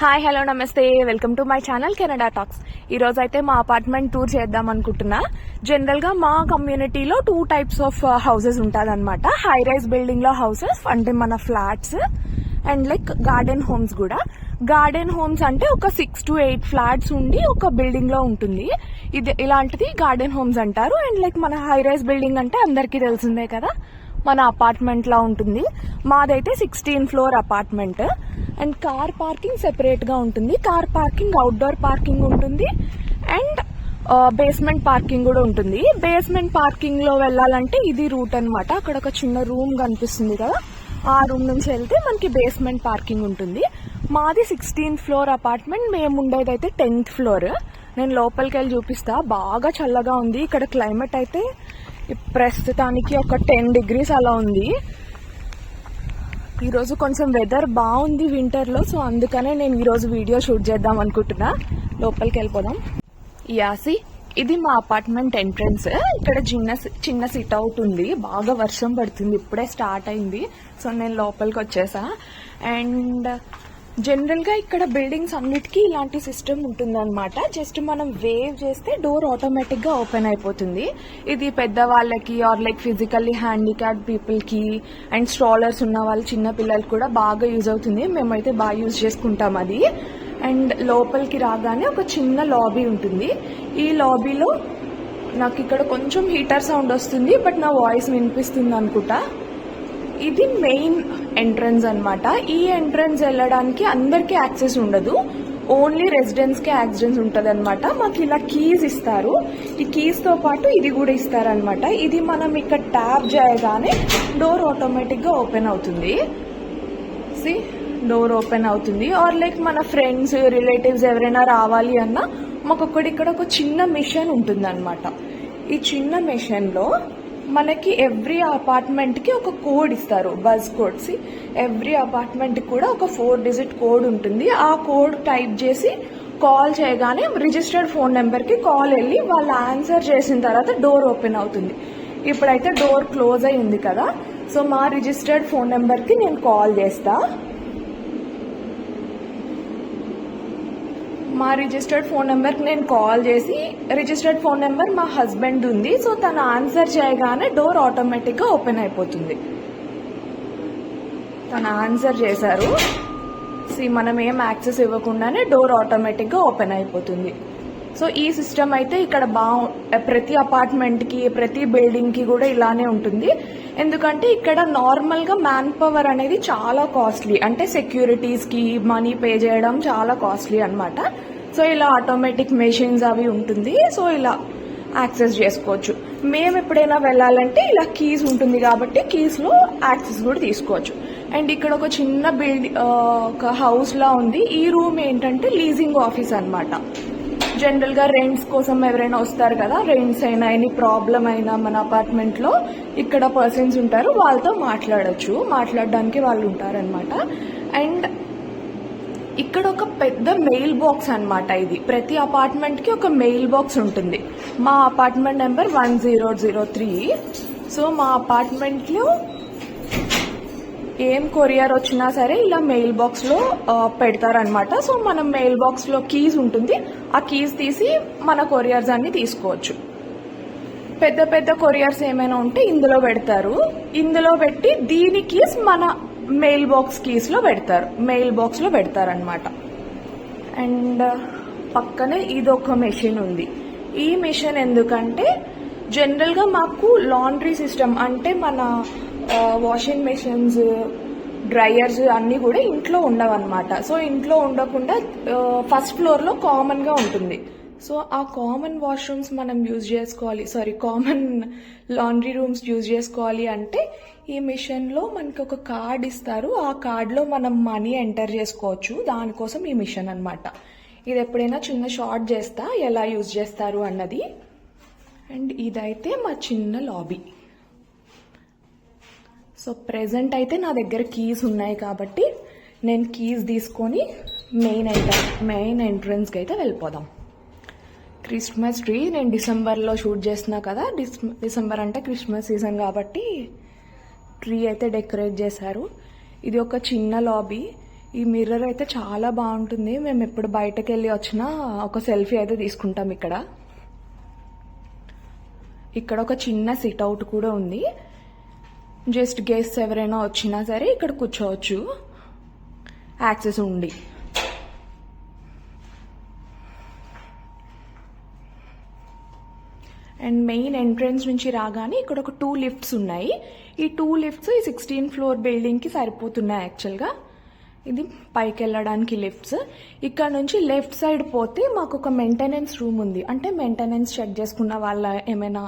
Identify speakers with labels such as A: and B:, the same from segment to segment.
A: Hi hello నమస్తే welcome to my channel Canada talks. ఈ రోజు అయితే మా అపార్ట్మెంట్ టూర్ చేద్దాం అనుకుంటున్నా. జనరల్ గా మా కమ్యూనిటీలో 2 టైప్స్ ఆఫ్ హౌసెస్ ఉంటదన్నమాట. హై రైజ్ బిల్డింగ్ లో హౌసెస్ అంటే మన flats and like garden homes కూడా. గార్డెన్ హోమ్స్ అంటే ఒక 6 to 8 ఫ్లాట్స్ ఉండి ఒక బిల్డింగ్ లో ఉంటుంది. ఇది ఇలాంటిది గార్డెన్ హోమ్స్ అంటారు. అండ్ లైక్ మన హై రైజ్ బిల్డింగ్ అంటే అందరికీ తెలిసిందే కదా, మన అపార్ట్మెంట్ లా ఉంటుంది. మాదైతే 16 floor apartment. And car parking separate గా ఉంటుంది. కార్ పార్కింగ్, అవుట్డోర్ పార్కింగ్ ఉంటుంది అండ్ బేస్మెంట్ పార్కింగ్ కూడా ఉంటుంది. బేస్మెంట్ పార్కింగ్ లో వెళ్ళాలంటే ఇది రూట్ అన్నమాట. అక్కడ ఒక చిన్న రూమ్ కనిపిస్తుంది కదా, ఆ రూమ్ నుంచి వెళ్తే మనకి బేస్మెంట్ పార్కింగ్ ఉంటుంది. మాది 16 ఫ్లోర్ అపార్ట్మెంట్, మేము ఉండేదైతే 10th ఫ్లోర్. నేను లోపలికి వెళ్ళి చూపిస్తా. బాగా చల్లగా ఉంది ఇక్కడ. క్లైమేట్ అయితే ప్రస్తుతానికి ఒక 10 degrees అలా ఉంది. ఈరోజు కొంచెం వెదర్ బాగుంది వింటర్ లో, సో అందుకనే నేను ఈరోజు వీడియో షూట్ చేద్దాం అనుకుంటున్నా. లోపలికి వెళ్ళిపోదాం. యాసి ఇది మా అపార్ట్మెంట్ ఎంట్రన్స్. ఇక్కడ చిన్న సిట్ అవుట్ ఉంది. బాగా వర్షం పడుతుంది, ఇప్పుడే స్టార్ట్ అయింది. సో నేను లోపలికి వచ్చేసా. అండ్ జనరల్ గా ఇక్కడ బిల్డింగ్స్ అన్నిటికీ ఇలాంటి సిస్టమ్ ఉంటుంది అనమాట. జస్ట్ మనం వేవ్ చేస్తే డోర్ ఆటోమేటిక్ గా ఓపెన్ అయిపోతుంది. ఇది పెద్దవాళ్ళకి are like physically handicap people కి అండ్ స్ట్రాలర్స్ ఉన్న వాళ్ళు, చిన్న పిల్లలకి కూడా బాగా యూజ్ అవుతుంది. మేమైతే బాగా యూజ్ చేసుకుంటాం అది. అండ్ లోపలికి రాగానే ఒక చిన్న లాబీ ఉంటుంది. ఈ లాబీలో నాకు ఇక్కడ కొంచెం హీటర్ సౌండ్ వస్తుంది, బట్ నా వాయిస్ వినిపిస్తుంది అనుకుంటా. ఇది మెయిన్ ఎంట్రన్స్ అన్నమాట. ఈ ఎంట్రన్స్ వెళ్ళడానికి అందరికీ యాక్సెస్ ఉండదు, ఓన్లీ రెసిడెంట్స్ కి యాక్సెస్ ఉంటది అనమాట. మాకు ఇలా కీస్ ఇస్తారు. ఈ కీస్ తో పాటు ఇది కూడా ఇస్తారనమాట. ఇది మనం ఇక్కడ ట్యాప్ చేయగానే డోర్ ఆటోమేటిక్ గా ఓపెన్ అవుతుంది. డోర్ ఓపెన్ అవుతుంది. ఆర్ లైక్ మన ఫ్రెండ్స్, రిలేటివ్స్ ఎవరైనా రావాలి అన్నా మాకు ఇక్కడ ఒక చిన్న మిషన్ ఉంటుంది అనమాట. ఈ చిన్న మిషన్ లో మనకి ఎవ్రీ అపార్ట్మెంట్ కి ఒక కోడ్ ఇస్తారు, బజ్ కోడ్స్. ఎవ్రీ అపార్ట్మెంట్ కి కూడా ఒక 4-digit కోడ్ ఉంటుంది. ఆ కోడ్ టైప్ చేసి కాల్ చేయగానే రిజిస్టర్డ్ ఫోన్ నెంబర్ కి కాల్ వెళ్ళి వాళ్ళు ఆన్సర్ చేసిన తర్వాత డోర్ ఓపెన్ అవుతుంది. ఇప్పుడైతే డోర్ క్లోజ్ అయింది కదా, సో మా రిజిస్టర్డ్ ఫోన్ నెంబర్ కి నేను కాల్ చేస్తా. మా రిజిస్టర్డ్ ఫోన్ నెంబర్కి నేను కాల్ చేసి, రిజిస్టర్డ్ ఫోన్ నెంబర్ మా హస్బెండ్ ఉంది, సో తను ఆన్సర్ చేయగానే డోర్ ఆటోమేటిక్గా ఓపెన్ అయిపోతుంది. తను ఆన్సర్ చేశారు. మనం ఏం యాక్సెస్ ఇవ్వకుండానే డోర్ ఆటోమేటిక్గా ఓపెన్ అయిపోతుంది. సో ఈ సిస్టమ్ అయితే ఇక్కడ ప్రతి అపార్ట్మెంట్కి, ప్రతి బిల్డింగ్కి కూడా ఇలానే ఉంటుంది. ఎందుకంటే ఇక్కడ నార్మల్గా మ్యాన్ పవర్ అనేది చాలా కాస్ట్లీ, అంటే సెక్యూరిటీస్కి మనీ పే చేయడం చాలా కాస్ట్లీ అనమాట. సో ఇలా ఆటోమేటిక్ మెషిన్స్ అవి ఉంటుంది. సో ఇలా యాక్సెస్ చేసుకోవచ్చు. మేము ఎప్పుడైనా వెళ్ళాలంటే ఇలా కీస్ ఉంటుంది కాబట్టి కీస్లో యాక్సెస్ కూడా తీసుకోవచ్చు. అండ్ ఇక్కడ ఒక చిన్న ఒక హౌస్ లా ఉంది. ఈ రూమ్ ఏంటంటే లీజింగ్ ఆఫీస్ అనమాట. జనరల్ గా రెంట్స్ కోసం ఎవరైనా వస్తారు కదా, రెంట్స్ అయినా ఎనీ ప్రాబ్లం అయినా మన అపార్ట్మెంట్ లో ఇక్కడ పర్సన్స్ ఉంటారు, వాళ్ళతో మాట్లాడడానికి వాళ్ళు ఉంటారనమాట. అండ్ ఇక్కడ ఒక పెద్ద మెయిల్ బాక్స్ అనమాట. ఇది ప్రతి అపార్ట్మెంట్ కి ఒక మెయిల్ బాక్స్ ఉంటుంది. మా అపార్ట్మెంట్ నెంబర్ 1003. సో మా అపార్ట్మెంట్ లో ఏం కొరియర్ వచ్చినా సరే ఇలా మెయిల్ బాక్స్ లో పెడతారనమాట. సో మనం మెయిల్ బాక్స్ లో కీస్ ఉంటుంది, ఆ కీస్ తీసి మన కొరియర్స్ అన్ని తీసుకోవచ్చు. పెద్ద పెద్ద కొరియర్స్ ఏమైనా ఉంటే ఇందులో పెడతారు. ఇందులో పెట్టి దీని కీస్ మన మెయిల్ బాక్స్ కీస్ లో పెడతారనమాట. అండ్ పక్కనే ఇదొక మెషిన్ ఉంది. ఈ మెషిన్ ఎందుకంటే జనరల్ గా మాకు లాండ్రీ సిస్టమ్ అంటే మన వాషింగ్ మెషిన్స్, డ్రైయర్స్ అన్నీ కూడా ఇంట్లో ఉండవన్నమాట. సో ఇంట్లో ఉండకుండా ఫస్ట్ ఫ్లోర్ లో కామన్ గా ఉంటుంది. సో ఆ కామన్ వాష్రూమ్స్ మనం యూజ్ చేసుకోవాలి, కామన్ లాండ్రీ రూమ్స్ యూజ్ చేసుకోవాలి అంటే ఈ మిషన్ లో మనకి ఒక కార్డ్ ఇస్తారు. ఆ కార్డ్ లో మనం మనీ ఎంటర్ చేసుకోవచ్చు. దానికోసం ఈ మిషన్ అన్నమాట. ఇది ఎప్పుడైనా చిన్న షార్ట్ చేస్తా ఎలా యూజ్ చేస్తారు అన్నది. అండ్ ఇదైతే మా చిన్న లాబీ. సో ప్రెజెంట్ అయితే నా దగ్గర కీస్ ఉన్నాయి కాబట్టి నేను కీస్ తీసుకొని మెయిన్ ఎంట్రన్స్కి అయితే వెళ్ళిపోదాం. క్రిస్మస్ ట్రీ నేను డిసెంబర్లో షూట్ చేస్తున్నా కదా, డిసెంబర్ అంటే క్రిస్మస్ సీజన్ కాబట్టి ట్రీ అయితే డెకరేట్ చేశారు. ఇది ఒక చిన్న లాబీ. ఈ మిర్రర్ అయితే చాలా బాగుంటుంది. మేము ఎప్పుడు బయటకు వెళ్ళి వచ్చినా ఒక సెల్ఫీ అయితే తీసుకుంటాం. ఇక్కడ ఒక చిన్న సిట్అవుట్ కూడా ఉంది. జస్ట్ గెస్ట్ ఎవరైనా వచ్చినా సరే ఇక్కడ కూర్చోవచ్చు యాక్సెస్ ఉండి. అండ్ మెయిన్ ఎంట్రన్స్ నుంచి రాగానే ఇక్కడ ఒక 2 లిఫ్ట్స్ ఉన్నాయి. ఈ 2 లిఫ్ట్స్ ఈ 16th ఫ్లోర్ బిల్డింగ్కి సరిపోతున్నాయి యాక్చువల్గా. ఇది పైకి వెళ్ళడానికి లిఫ్ట్స్. ఇక్కడ నుంచి లెఫ్ట్ సైడ్ పోతే మాకు ఒక మెయింటెనెన్స్ రూమ్ ఉంది. అంటే మెయింటెనెన్స్ చెక్ చేసుకున్న వాళ్ళ ఏమైనా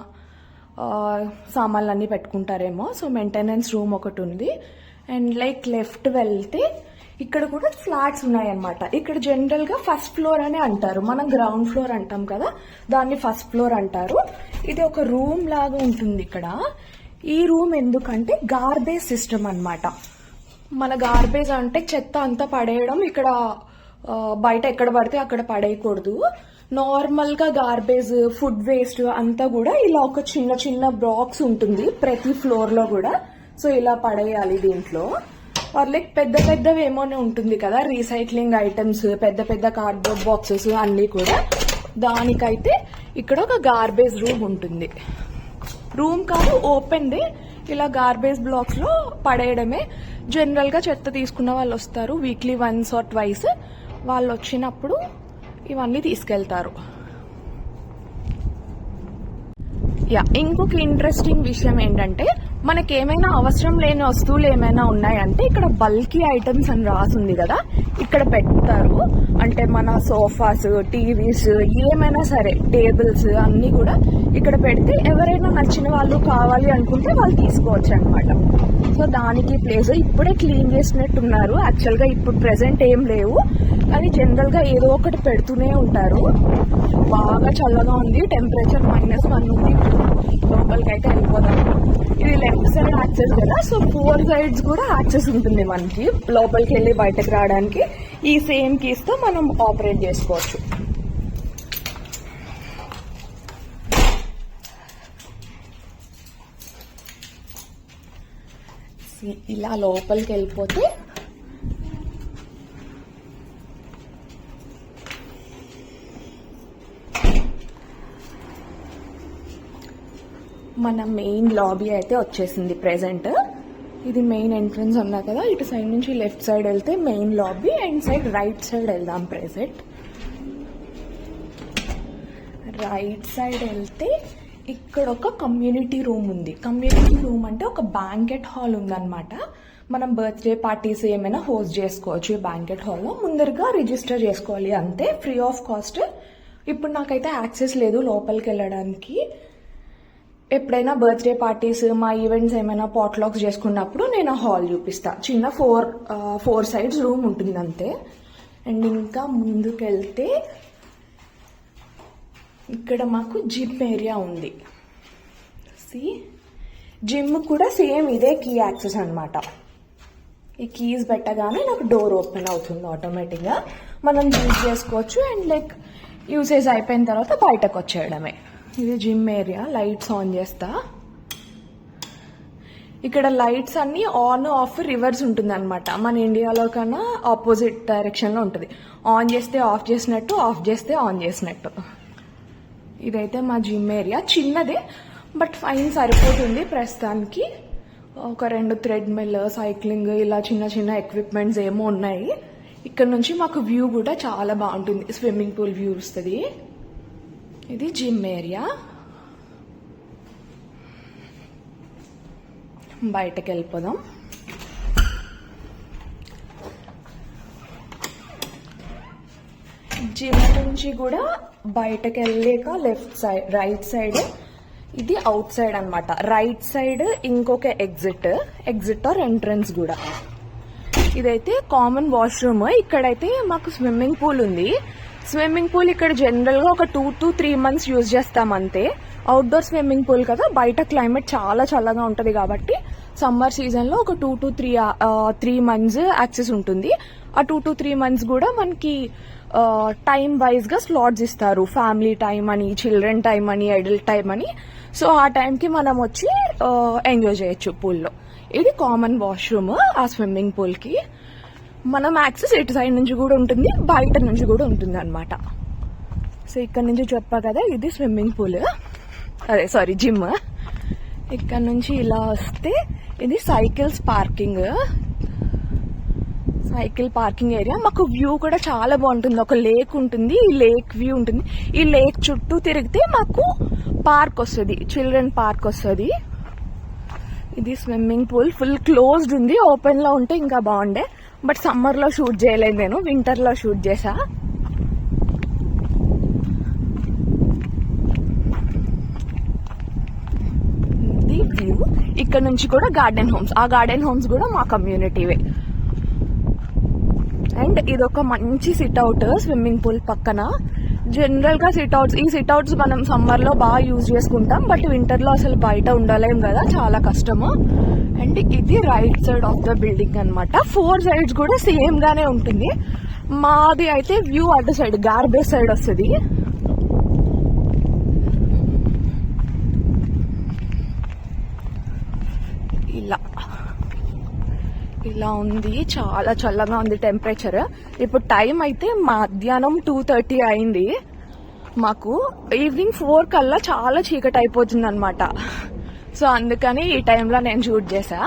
A: సామాన్లన్నీ పెట్టుకుంటారేమో. సో మెయింటెనెన్స్ రూమ్ ఒకటి ఉంది. అండ్ లెఫ్ట్ వెళ్తే ఇక్కడ కూడా ఫ్లాట్స్ ఉన్నాయన్నమాట. ఇక్కడ జనరల్గా ఫస్ట్ ఫ్లోర్ అనే అంటారు. మనం గ్రౌండ్ ఫ్లోర్ అంటాం కదా, దాన్ని ఫస్ట్ ఫ్లోర్ అంటారు. ఇది ఒక రూమ్ లాగా ఉంటుంది ఇక్కడ. ఈ రూమ్ ఎందుకంటే గార్బేజ్ సిస్టమ్ అన్నమాట. మన గార్బేజ్ అంటే చెత్త అంతా పడేయడం ఇక్కడ బయట ఎక్కడ పడితే అక్కడ పడేయకూడదు. నార్మల్ గా గార్బేజ్, ఫుడ్ వేస్ట్ అంతా కూడా ఇలా ఒక చిన్న చిన్న బాక్స్ ఉంటుంది ప్రతి ఫ్లోర్ లో కూడా. సో ఇలా పడేయాలి దీంట్లో. పెద్ద పెద్దవి ఏమోనే ఉంటుంది కదా, రీసైక్లింగ్ ఐటమ్స్, పెద్ద పెద్ద కార్డ్బోర్డ్ బాక్సెస్ అన్ని కూడా. దానికైతే ఇక్కడ ఒక గార్బేజ్ రూమ్ ఉంటుంది. రూమ్ కాదు, ఓపెన్ డే. ఇలా గార్బేజ్ బ్లాక్స్ లో పడేయడమే. జనరల్ గా చెత్త తీసుకున్న వాళ్ళు వస్తారు వీక్లీ 1 or 2. వాళ్ళు వచ్చినప్పుడు ఇవన్నీ తీసుకెళ్తారు. ఇంకొక ఇంట్రెస్టింగ్ విషయం ఏంటంటే, మనకేమైనా అవసరం లేని వస్తువులు ఏమైనా ఉన్నాయంటే ఇక్కడ బల్కీ ఐటమ్స్ అని రాసింది కదా, ఇక్కడ పెడతారు. అంటే మన సోఫాస్, టీవీస్, ఏమైనా సరే టేబుల్స్ అన్ని కూడా ఇక్కడ పెడితే ఎవరైనా నచ్చిన వాళ్ళు కావాలి అనుకుంటే వాళ్ళు తీసుకోవచ్చు అనమాట. సో దానికి ప్లేస్ ఇప్పుడే క్లీన్ చేసినట్టున్నారు. యాక్చువల్గా ఇప్పుడు ప్రెసెంట్ ఏం లేవు, కానీ జనరల్ గా ఏదో ఒకటి పెడుతూనే ఉంటారు. బాగా చల్లగా ఉంది, టెంపరేచర్ -1 ఉంది. లోపలికి అయితే వెళ్ళిపోదాం. ఇది లెఫ్ట్ సైడ్ యాక్సెస్ కదా, సో 4 sides కూడా యాక్సెస్ ఉంటుంది మనకి లోపలికి వెళ్ళి బయటకు రావడానికి. ఈ సేమ్ కీస్ తో మనం ఆపరేట్ చేసుకోవచ్చు. ఇలా లోపలికి వెళ్ళిపోతే మన మెయిన్ లాబీ అయితే వచ్చేసింది ప్రెసెంట్. ఇది మెయిన్ ఎంట్రన్స్ అన్నా కదా, ఇటు సైడ్ నుంచి లెఫ్ట్ సైడ్ వెళ్తే main lobby, and right side వెళ్దాం. ప్రెసెంట్ రైట్ సైడ్ వెళ్తే ఇక్కడ ఒక కమ్యూనిటీ రూమ్ ఉంది. కమ్యూనిటీ రూమ్ అంటే ఒక బ్యాంకెట్ హాల్ ఉందన్నమాట. మనం బర్త్డే పార్టీస్ ఏమైనా హోస్ట్ చేసుకోవచ్చు ఈ బ్యాంకెట్ హాల్లో. ముందరగా రిజిస్టర్ చేసుకోవాలి అంతే, ఫ్రీ ఆఫ్ కాస్ట్. ఇప్పుడు నాకైతే యాక్సెస్ లేదు లోపలికి వెళ్ళడానికి. ఎప్పుడైనా బర్త్డే పార్టీస్, మా ఈవెంట్స్ ఏమైనా పాట్లాక్స్ చేసుకున్నప్పుడు నేను ఆ హాల్ చూపిస్తా. చిన్న 4 sides రూమ్ ఉంటుంది అంతే. అండ్ ఇంకా ముందుకెళ్తే ఇక్కడ మాకు జిమ్ ఏరియా ఉంది. జిమ్ కూడా సేమ్ ఇదే కీ యాక్సెస్ అనమాట. ఈ కీస్ పెట్టగానే నాకు డోర్ ఓపెన్ అవుతుంది ఆటోమేటిక్గా. మనం యూజ్ చేసుకోవచ్చు. అండ్ యూసేజ్ అయిపోయిన తర్వాత బయటకు వచ్చేయడమే. ఇది జిమ్ ఏరియా. లైట్స్ ఆన్ చేస్తా. ఇక్కడ లైట్స్ అన్ని ఆన్ ఆఫ్ రివర్స్ ఉంటుంది అనమాట. మన ఇండియాలో కన్నా ఆపోజిట్ డైరెక్షన్ లో ఉంటుంది. ఆన్ చేస్తే ఆఫ్ చేసినట్టు, ఆఫ్ చేస్తే ఆన్ చేసినట్టు. ఇదైతే మా జిమ్ ఏరియా. చిన్నదే బట్ ఫైన్, సరిపోతుంది ప్రస్తుతానికి. ఒక 2 థ్రెడ్మిల్, సైక్లింగ్, ఇలా చిన్న చిన్న ఎక్విప్మెంట్స్ ఏమో ఉన్నాయి. ఇక్కడ నుంచి మాకు వ్యూ కూడా చాలా బాగుంటుంది. స్విమ్మింగ్ పూల్ వ్యూ వస్తుంది. ఇది జిమ్ ఏరియా. బయటకు వెళ్ళిపోదాం. జిమ్ నుంచి కూడా బయటకు వెళ్ళాక లెఫ్ట్ సైడ్, రైట్ సైడ్, ఇది అవుట్ సైడ్ అనమాట. రైట్ సైడ్ ఇంకొక ఎగ్జిట్ ఆర్ ఎంట్రన్స్ కూడా. ఇదైతే కామన్ వాష్రూమ్. ఇక్కడైతే మాకు స్విమ్మింగ్ పూల్ ఉంది. స్విమ్మింగ్ పూల్ ఇక్కడ జనరల్ గా ఒక 2 to 3 months యూజ్ చేస్తాం అంతే. అవుట్డోర్ స్విమ్మింగ్ పూల్ కదా, బయట క్లైమేట్ చాలా చల్లగా ఉంటది కాబట్టి సమ్మర్ సీజన్ లో ఒక 2 to 3 months యాక్సెస్ ఉంటుంది. ఆ 2 to 3 months కూడా మనకి టైం వైజ్ గా స్లాట్స్ ఇస్తారు. ఫ్యామిలీ టైం అని, చిల్డ్రన్ టైం అని, అడల్ట్ టైం అని. సో ఆ టైంకి మనం వచ్చి ఎంజాయ్ చేయొచ్చు పూల్లో. ఇది కామన్ వాష్రూమ్ ఆ స్విమ్మింగ్ పూల్ కి. మనం యాక్సెస్ ఇటు సైడ్ నుంచి కూడా ఉంటుంది, బయట నుంచి కూడా ఉంటుంది అనమాట. సో ఇక్కడ నుంచి చెప్పా కదా, ఇది స్విమ్మింగ్ పూల్, అదే సారీ జిమ్. ఇక్కడ నుంచి ఇలా వస్తే ఇది సైకిల్ పార్కింగ్ ఏరియా. మాకు వ్యూ కూడా చాలా బాగుంటుంది. ఒక లేక్ ఉంటుంది, ఈ లేక్ వ్యూ ఉంటుంది. ఈ లేక్ చుట్టూ తిరిగితే మాకు పార్క్ వస్తుంది, చిల్డ్రన్ పార్క్ వస్తుంది. ఇది స్విమ్మింగ్ పూల్ ఫుల్ క్లోజ్డ్ ఉంది. ఓపెన్ లో ఉంటే ఇంకా బాగుండే, బట్ సమ్మర్ లో షూట్ చేయలేదు, నేను వింటర్ లో షూట్ చేసా. ఇది వ్యూ. ఇక్కడ నుంచి కూడా గార్డెన్ హోమ్స్, ఆ గార్డెన్ హోమ్స్ కూడా మా కమ్యూనిటీవే. అండ్ ఇదొక మంచి సిట్అవుట్ స్విమ్మింగ్ పూల్ పక్కన. జనరల్ గా ఈ సిట్అవుట్స్ మనం సమ్మర్ లో బాగా యూజ్ చేసుకుంటాం, బట్ వింటర్ లో అసలు బయట ఉండలేం కదా, చాలా కష్టము. అండ్ ఇది right side of the building అనమాట. 4 సైడ్స్ కూడా సేమ్ గానే ఉంటుంది. మాది అయితే వ్యూ అటు సైడ్ గార్బేజ్ సైడ్ వస్తుంది. ఇలా ఉంది, చాలా చల్లగా ఉంది టెంపరేచర్. ఇప్పుడు టైం అయితే మధ్యాహ్నం 2:30 అయింది. మాకు ఈవినింగ్ 4 కల్లా చాలా చీకటి అయిపోతుంది అనమాట. సో అందుకని ఈ టైంలో నేను షూట్ చేసా.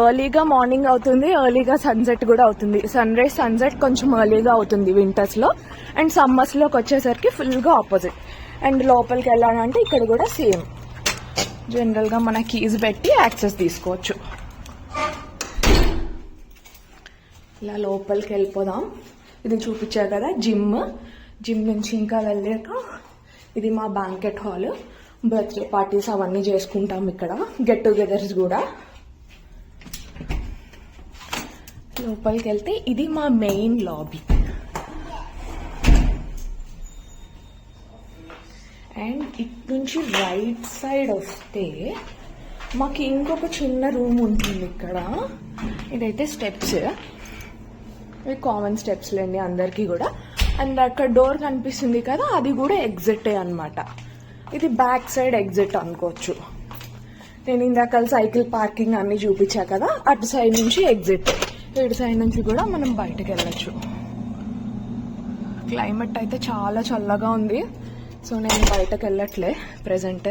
A: ఎర్లీగా మార్నింగ్ అవుతుంది, ఎర్లీగా సన్సెట్ కూడా అవుతుంది. సన్ రైజ్ సన్సెట్ కొంచెం ఎర్లీగా అవుతుంది వింటర్స్ లో, అండ్ సమ్మర్స్ లోకి వచ్చేసరికి ఫుల్ గా ఆపోజిట్. అండ్ లోపలికి వెళ్ళాలంటే ఇక్కడ కూడా సేమ్, జనరల్ గా మన కీస్ పెట్టి యాక్సెస్ తీసుకోవచ్చు. ఇలా లోపలికి వెళ్ళిపోదాం. ఇది చూపించా కదా జిమ్ నుంచి ఇంకా వెళ్ళాక ఇది మా బ్యాంకెట్ హాల్. బర్త్డే పార్టీస్ అవన్నీ చేసుకుంటాం ఇక్కడ, గెట్ టుగెదర్స్ కూడా. లోపలికి వెళ్తే ఇది మా మెయిన్ లాబీ. అండ్ ఇటు నుంచి రైట్ సైడ్ వస్తే మాకు ఇంకొక చిన్న రూమ్ ఉంటుంది ఇక్కడ. ఇదైతే స్టెప్స్, ఇవి కామన్ స్టెప్స్ లేండి అందరికీ కూడా. అండ్ అక్కడ డోర్ కనిపిస్తుంది కదా, అది కూడా ఎగ్జిట్ అనమాట. ఇది బ్యాక్ సైడ్ ఎగ్జిట్ అనుకోవచ్చు. నేను ఇందాక సైకిల్ పార్కింగ్ అన్ని చూపించా కదా, అటు సైడ్ నుంచి ఎగ్జిట్. ఇటు సైడ్ నుంచి కూడా మనం బయటకు వెళ్ళచ్చు. క్లైమేట్ అయితే చాలా చల్లగా ఉంది, సో నేను బయటకు వెళ్ళట్లే ప్రెజెంట్.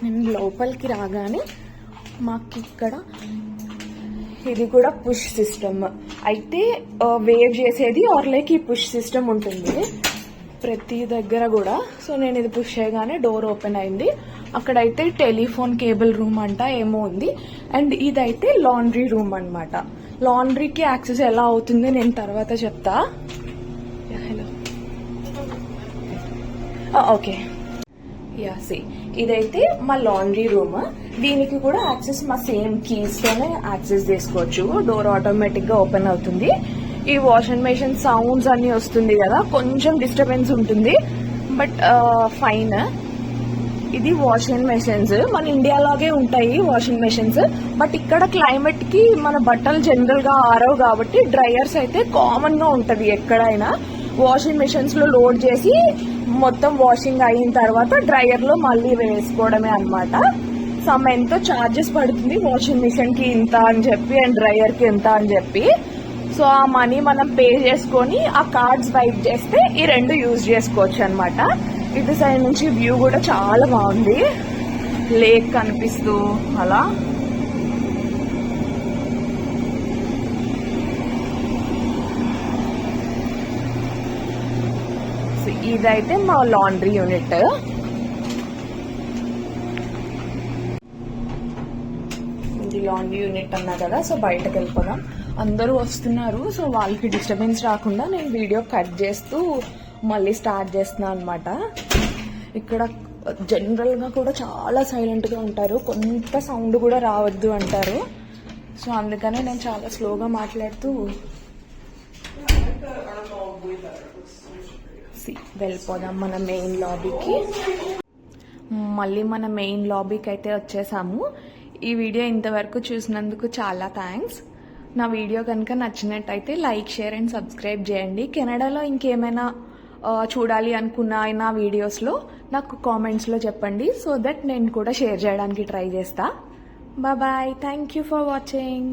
A: నేను లోపలికి రాగానే మాకు ఇక్కడ ఇది కూడా పుష్ సిస్టమ్ అయితే వేవ్ చేసేది, ఆర్ లైక్ ఈ పుష్ సిస్టమ్ ఉంటుంది ప్రతి దగ్గర కూడా. సో నేను ఇది పుష్ చేయగానే డోర్ ఓపెన్ అయింది. అక్కడైతే టెలిఫోన్ కేబుల్ రూమ్ అంట ఏమో ఉంది. అండ్ ఇదైతే లాండ్రీ రూమ్ అనమాట. లాండ్రీకి యాక్సెస్ ఎలా అవుతుంది నేను తర్వాత చెప్తా. Hello, okay. ఇదైతే మా లాండ్రీ రూమ్. దీనికి కూడా యాక్సెస్ మా సేమ్ కీస్ తోనే యాక్సెస్ చేసుకోవచ్చు. డోర్ ఆటోమేటిక్ గా ఓపెన్ అవుతుంది. ఈ వాషింగ్ మెషిన్ సౌండ్స్ అన్ని వస్తుంది కదా, కొంచెం డిస్టర్బెన్స్ ఉంటుంది, బట్ ఫైన్. ఇది వాషింగ్ మెషిన్స్, మన ఇండియాలాగే ఉంటాయి వాషింగ్ మెషిన్స్, బట్ ఇక్కడ క్లైమేట్ కి మన బట్టలు జనరల్ గా ఆరవు కాబట్టి డ్రైయర్స్ అయితే కామన్ గా ఉంటది ఎక్కడైనా. వాషింగ్ మెషిన్స్ లో లోడ్ చేసి మొత్తం వాషింగ్ అయిన తర్వాత డ్రైయర్ లో మళ్ళీ వేసుకోవడమే అనమాట. సమ్ ఎంతో చార్జెస్ పడుతుంది వాషింగ్ మిషన్ కి ఇంత అని చెప్పి, అండ్ డ్రైయర్ కి ఇంత అని చెప్పి. సో ఆ మనీ మనం పే చేసుకొని ఆ కార్డ్స్ వైప్ చేస్తే ఈ రెండు యూజ్ చేసుకోవచ్చు అనమాట. ఇటు సైడ్ నుంచి వ్యూ కూడా చాలా బాగుంది, లేక్ కనిపిస్తూ అలా. ఇదైతే మా లాండ్రీ యూనిట్. ఇది లాండ్రీ యూనిట్ అన్నా కదా, సో బయటకు వెళ్ళిపోదాం. అందరూ వస్తున్నారు, సో వాళ్ళకి డిస్టర్బెన్స్ రాకుండా నేను వీడియో కట్ చేస్తూ మళ్ళీ స్టార్ట్ చేస్తున్నా అనమాట. ఇక్కడ జనరల్ గా కూడా చాలా సైలెంట్ గా ఉంటారు, కొంత సౌండ్ కూడా రావద్దు అంటారు. సో అందుకనే నేను చాలా స్లోగా మాట్లాడుతూ వెళ్ళిపోదాం మన మెయిన్ లాబీకి. మళ్ళీ మన మెయిన్ లాబీకి అయితే వచ్చేసాము. ఈ వీడియో ఇంతవరకు చూసినందుకు చాలా థ్యాంక్స్. నా వీడియో కనుక నచ్చినట్టయితే లైక్, షేర్ అండ్ సబ్స్క్రైబ్ చేయండి. కెనడాలో ఇంకేమైనా చూడాలి అనుకున్న నా వీడియోస్లో నాకు కామెంట్స్లో చెప్పండి, సో దట్ నేను కూడా షేర్ చేయడానికి ట్రై చేస్తా. Bye thank you for watching.